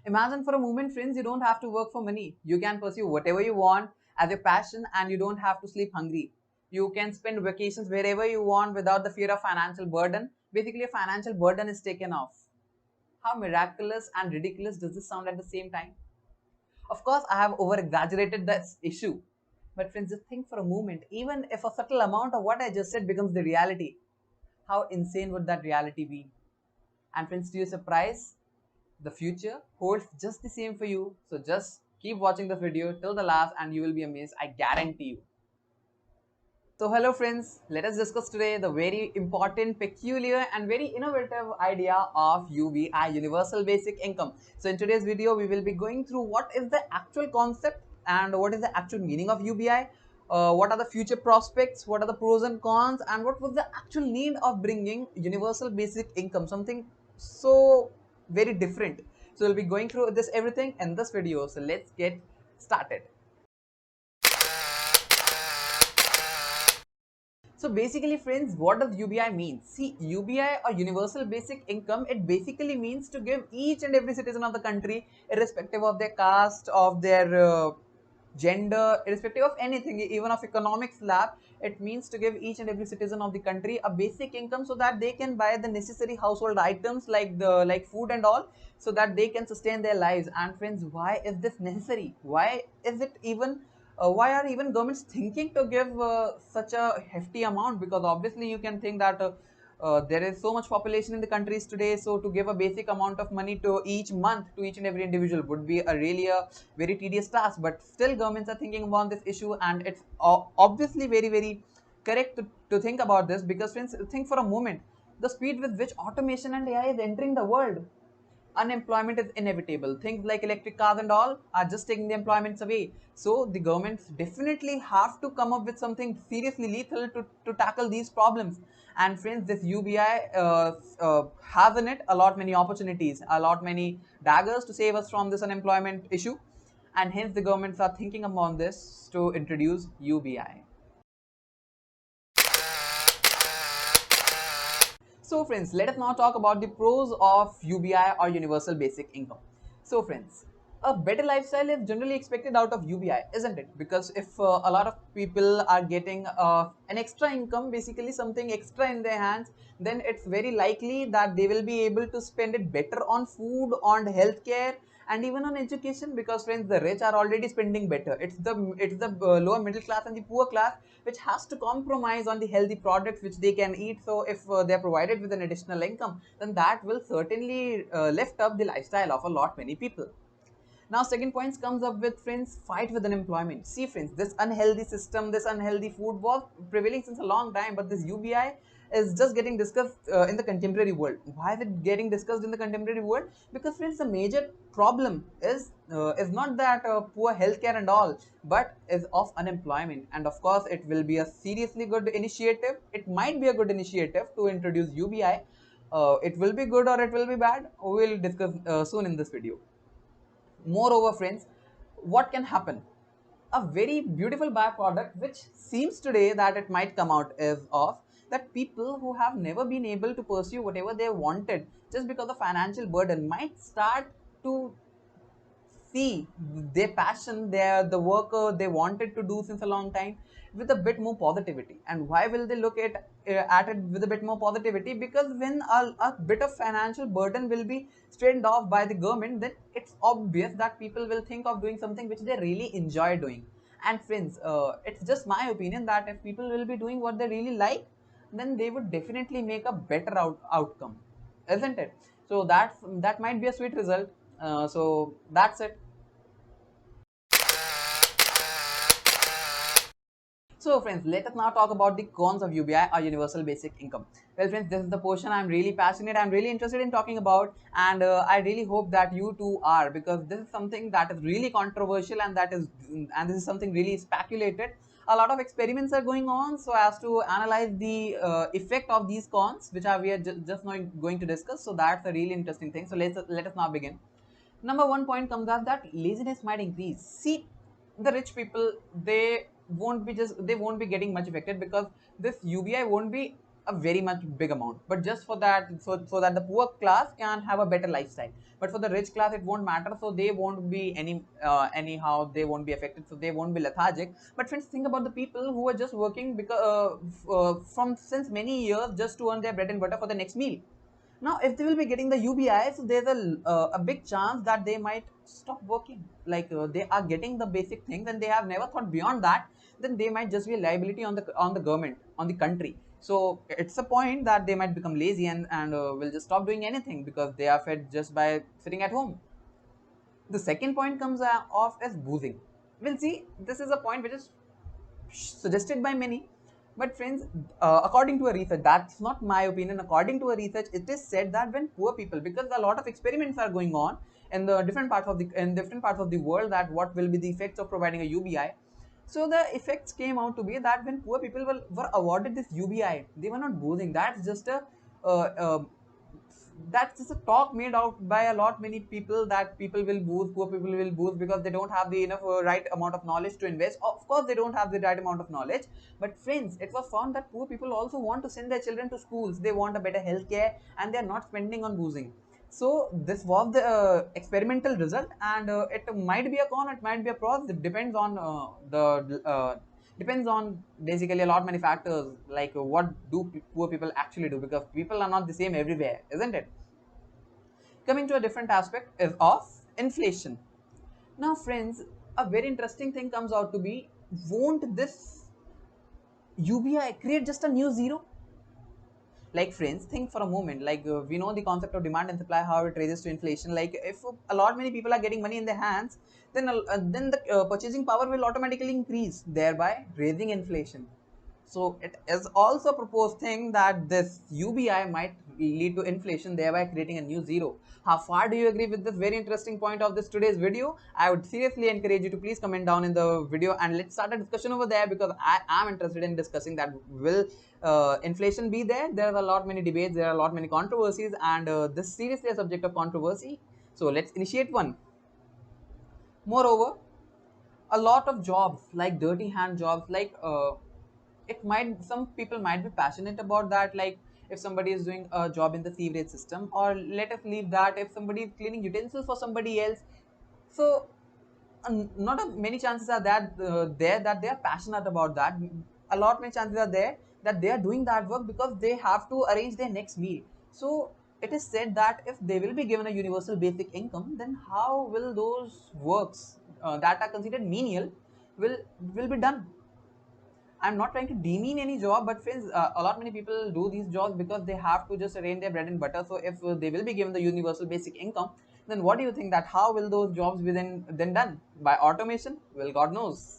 Imagine for a moment, friends, you don't have to work for money. You can pursue whatever you want as a passion and you don't have to sleep hungry. You can spend vacations wherever you want without the fear of financial burden. Basically, a financial burden is taken off. How miraculous and ridiculous does this sound at the same time? Of course, I have over exaggerated this issue. But friends, just think for a moment, even if a subtle amount of what I just said becomes the reality, how insane would that reality be? And friends, to your surprise, the future holds just the same for you. So just keep watching the video till the last and you will be amazed. I guarantee you. So hello friends, let us discuss today the very important, peculiar and very innovative idea of UBI, Universal Basic Income. So in today's video, we will be going through what is the actual concept and what is the actual meaning of UBI, what are the future prospects, what are the pros and cons, and what was the actual need of bringing Universal Basic Income, something so very different. So we'll be going through this everything in this video. So let's get started. So basically friends, what does UBI mean? See, UBI or Universal Basic Income, it basically means to give each and every citizen of the country, irrespective of their caste, of their gender, irrespective of anything, even of economic slab, it means to give each and every citizen of the country a basic income so that they can buy the necessary household items like food and all, so that they can sustain their lives. And friends, why is this necessary? Why is it even why are even governments thinking to give such a hefty amount? Because obviously you can think that there is so much population in the countries today, so to give a basic amount of money to each month to each and every individual would be a really a very tedious task. But still governments are thinking about this issue, and it's obviously very correct to think about this. Because friends, think for a moment, the speed with which automation and AI is entering the world, unemployment is inevitable. Things like electric cars and all are just taking the employments away. So the governments definitely have to come up with something seriously lethal to tackle these problems. And friends, this UBI has in it a lot many opportunities, a lot many daggers to save us from this unemployment issue. And hence the governments are thinking upon this to introduce UBI. So friends, let us now talk about the pros of UBI or Universal Basic Income. So friends, a better lifestyle is generally expected out of UBI, isn't it? Because if a lot of people are getting an extra income, basically something extra in their hands, then it's very likely that they will be able to spend it better on food, on healthcare, and even on education. Because friends, the rich are already spending better. It's the lower middle class and the poor class which has to compromise on the healthy products which they can eat. So if they're provided with an additional income, then that will certainly lift up the lifestyle of a lot many people. Now second point comes up with, friends, fight with unemployment. See friends, this unhealthy system, this unhealthy food was prevailing since a long time, but this UBI is just getting discussed in the contemporary world. Why is it getting discussed in the contemporary world? Because friends, the major problem is not that poor healthcare and all, but is of unemployment. And of course, it will be a seriously good initiative. It might be a good initiative to introduce UBI. It will be good or it will be bad. We will discuss soon in this video. Moreover, friends, what can happen? A very beautiful byproduct which seems today that it might come out is of that people who have never been able to pursue whatever they wanted just because of financial burden might start to see their passion, the work they wanted to do since a long time with a bit more positivity. And why will they look at it with a bit more positivity? Because when a bit of financial burden will be straightened off by the government, then it's obvious that people will think of doing something which they really enjoy doing. And friends, it's just my opinion that if people will be doing what they really like, then they would definitely make a better outcome, isn't it? So that might be a sweet result. So that's it. So friends, let us now talk about the cons of UBI or Universal Basic Income. Well friends, this is the portion I'm really passionate, I'm really interested in talking about, and I really hope that you too are, because this is something that is really controversial, and this is something really speculated. A lot of experiments are going on so as to analyze the effect of these cons, which we are just now going to discuss. So that's a really interesting thing. So let us now begin. Number one point comes up that laziness might increase. See, the rich people, they won't be getting much affected, because this UBI won't be a very much big amount, but just for that, so that the poor class can have a better lifestyle. But for the rich class it won't matter, so they won't be anyhow they won't be affected, so they won't be lethargic. But friends, think about the people who are just working because from since many years just to earn their bread and butter for the next meal. Now, if they will be getting the UBI, so there's a big chance that they might stop working. Like they are getting the basic things and they have never thought beyond that. Then they might just be a liability on the government, on the country. So it's a point that they might become lazy and will just stop doing anything because they are fed just by sitting at home. The second point comes off as boozing. We'll see. This is a point which is suggested by many. But friends, according to a research, that's not my opinion. According to a research, it is said that when poor people, because a lot of experiments are going on in the different parts of the world, that what will be the effects of providing a UBI. So the effects came out to be that when poor people were awarded this UBI, they were not boozing. That's just a talk made out by a lot many people, that people will boost, poor people will boost because they don't have the enough right amount of knowledge to invest. Of course they don't have the right amount of knowledge, but friends, it was found that poor people also want to send their children to schools, they want a better healthcare, and they're not spending on boozing. So this was the experimental result, and it might be a con, it might be a pros. It depends on depends on basically a lot many factors, like what do poor people actually do, because people are not the same everywhere, isn't it? Coming to a different aspect is of inflation. Now friends, a very interesting thing comes out to be, won't this UBI create just a new zero? Like friends, think for a moment, like we know the concept of demand and supply, how it raises to inflation. Like if a lot many people are getting money in their hands, then the purchasing power will automatically increase, thereby raising inflation. So it is also a proposed thing that this UBI might lead to inflation, thereby creating a new zero. How far do you agree with this very interesting point of this today's video? I would seriously encourage you to please comment down in the video and let's start a discussion over there, because I am interested in discussing that. Will inflation be there? There are a lot many debates, there are a lot many controversies, and this is seriously a subject of controversy. So let's initiate one. Moreover, a lot of jobs, like dirty hand jobs, like it might, some people might be passionate about that, like if somebody is doing a job in the sewerage system, or let us leave that, if somebody is cleaning utensils for somebody else. So not many chances are that there that they are passionate about that. A lot many chances are there that they are doing that work because they have to arrange their next meal. So it is said that if they will be given a universal basic income, then how will those works that are considered menial will be done? I'm not trying to demean any job, but friends, a lot many people do these jobs because they have to just arrange their bread and butter. So if they will be given the universal basic income, then what do you think, that how will those jobs be then done? By automation? Well, God knows.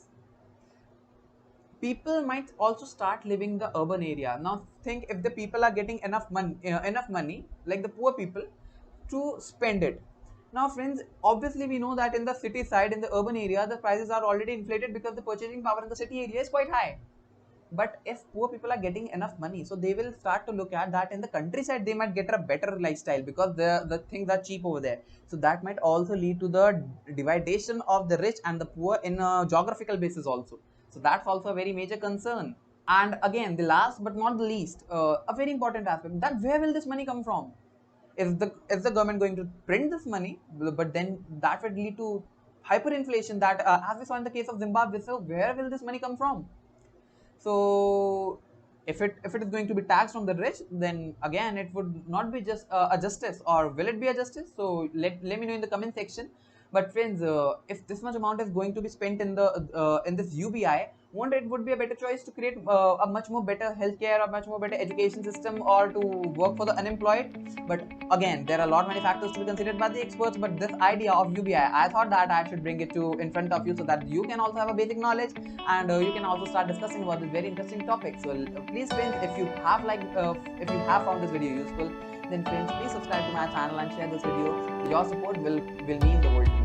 People might also start living the urban area. Now think, if the people are getting enough money, like the poor people, to spend it. Now friends, obviously we know that in the city side, in the urban area, the prices are already inflated because the purchasing power in the city area is quite high. But if poor people are getting enough money, so they will start to look at that in the countryside, they might get a better lifestyle because the things are cheap over there. So that might also lead to the dividation of the rich and the poor in a geographical basis also. So that's also a very major concern. And again, the last but not the least, a very important aspect, that where will this money come from? Is the government going to print this money? But then that would lead to hyperinflation, that as we saw in the case of Zimbabwe. So where will this money come from? So if it is going to be taxed on the rich, then again it would not be just a justice, or will it be a justice? So let me know in the comment section. But friends, if this much amount is going to be spent in this UBI, won't it would be a better choice to create a much more better healthcare, a much more better education system, or to work for the unemployed? But again, there are a lot many factors to be considered by the experts. But this idea of UBI, I thought that I should bring it to in front of you, so that you can also have a basic knowledge, and you can also start discussing about this very interesting topic. So please friends, if you have found this video useful, then friends, please subscribe to my channel and share this video. Your support will mean the world to me.